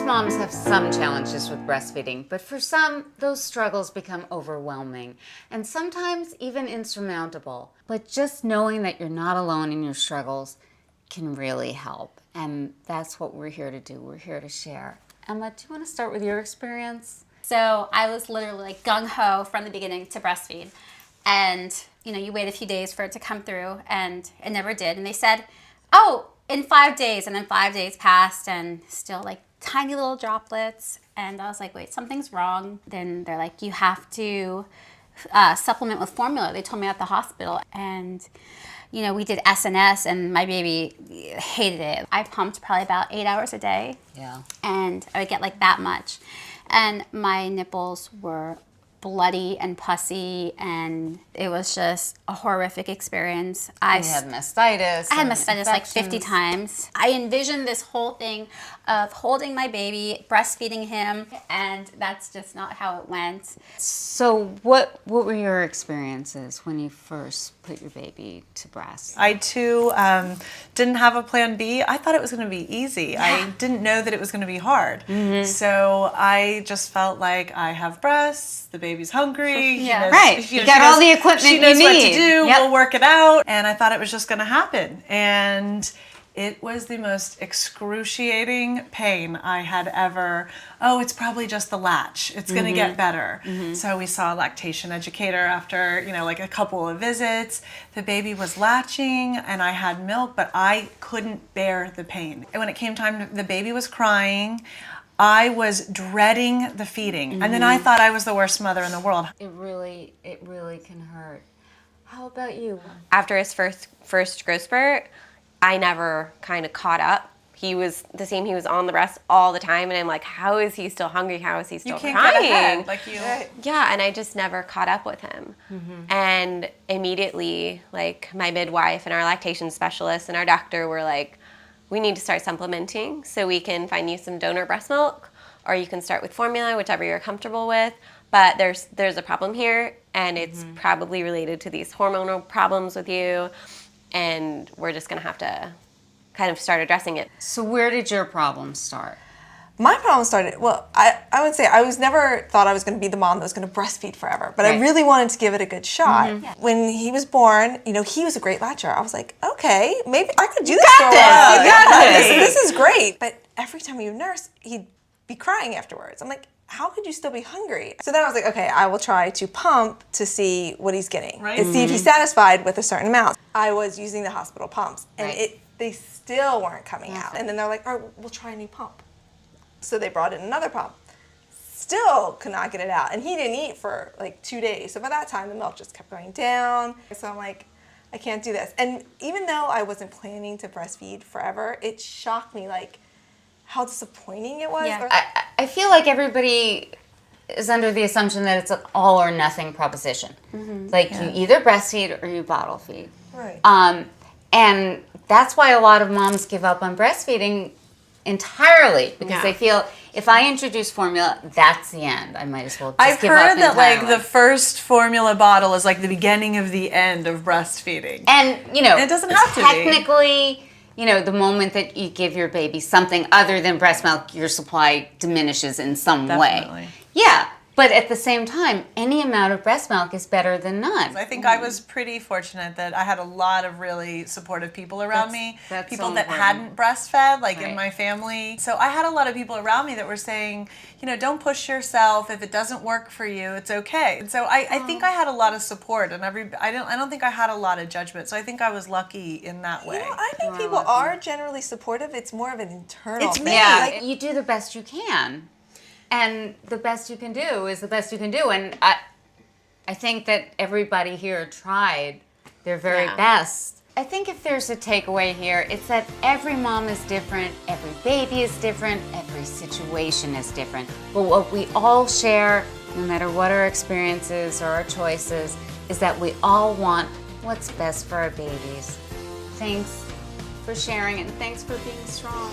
Most moms have some challenges with breastfeeding, but for some, those struggles become overwhelming and sometimes even insurmountable. But just knowing that you're not alone in your struggles can really help. And that's what we're here to do. We're here to share. Emma, do you want to start with your experience? So I was literally like gung-ho from the beginning to breastfeed. And, you wait a few days for it to come through, and it never did. And they said, oh, in 5 days. And then 5 days passed and still like tiny little droplets. And I was like, wait, something's wrong. Then they're like, you have to supplement with formula. They told me at the hospital. And, we did SNS and my baby hated it. I pumped probably about 8 hours a day. Yeah. And I would get like that much. And my nipples were bloody and pussy, and it was just a horrific experience. I had mastitis. I had mastitis like 50 times. I envisioned this whole thing of holding my baby, breastfeeding him, and that's just not how it went. So what were your experiences when you first put your baby to breast? I too didn't have a plan B. I thought it was going to be easy. Yeah. I didn't know that it was going to be hard. Mm-hmm. So I just felt like I have breasts, the baby's hungry. Yeah. Right. You got all the equipment you need. She knows what to do. Yep. We'll work it out. And I thought it was just going to happen. And it was the most excruciating pain I had ever. Oh, it's probably just the latch. It's going to get better. Mm-hmm. So we saw a lactation educator after, like a couple of visits. The baby was latching and I had milk, but I couldn't bear the pain. And when it came time, the baby was crying. I was dreading the feeding. And then I thought I was the worst mother in the world. It really can hurt. How about you? After his first growth spurt, I never kind of caught up. He was the same. He was on the breast all the time, and I'm like, how is he still hungry? How is he still crying? You can't get ahead, like you. Yeah, and I just never caught up with him. Mm-hmm. And immediately, like my midwife and our lactation specialist and our doctor were like, we need to start supplementing so we can find you some donor breast milk, or you can start with formula, whichever you're comfortable with. But there's a problem here, and it's probably related to these hormonal problems with you. And we're just going to have to kind of start addressing it. So where did your problem start? My problem started, I would say I was never thought I was going to be the mom that was going to breastfeed forever, but I really wanted to give it a good shot. Mm-hmm. Yeah. When he was born, he was a great latcher. I was like, okay, maybe I could do this for a while. You got this. This is great. But every time we would nurse, he'd be crying afterwards. I'm like, how could you still be hungry? So then I was like, okay, I will try to pump to see what he's getting and see if he's satisfied with a certain amount. I was using the hospital pumps, and they still weren't coming out. And then they're like, all right, we'll try a new pump. So they brought in another pump. Still could not get it out. And he didn't eat for like 2 days. So by that time, the milk just kept going down. So I'm like, I can't do this. And even though I wasn't planning to breastfeed forever, it shocked me like how disappointing it was. Yeah. I feel like everybody is under the assumption that it's an all or nothing proposition. Mm-hmm. Like you either breastfeed or you bottle feed. Right. And that's why a lot of moms give up on breastfeeding entirely, because they feel if I introduce formula, that's the end. I might as well just give up entirely. I've heard that like the first formula bottle is like the beginning of the end of breastfeeding. And it doesn't have to be. Technically, the moment that you give your baby something other than breast milk, your supply diminishes in some way. Yeah. But at the same time, any amount of breast milk is better than none. I think I was pretty fortunate that I had a lot of really supportive people around me. People that hadn't breastfed, like in my family. So I had a lot of people around me that were saying, don't push yourself. If it doesn't work for you, it's okay. And so I think I had a lot of support, and I don't think I had a lot of judgment. So I think I was lucky in that way. I think people are generally supportive. It's more of an internal thing. Yeah, you do the best you can. And the best you can do is the best you can do. And I think that everybody here tried their very best. I think if there's a takeaway here, it's that every mom is different, every baby is different, every situation is different. But what we all share, no matter what our experiences or our choices, is that we all want what's best for our babies. Thanks for sharing, and thanks for being strong.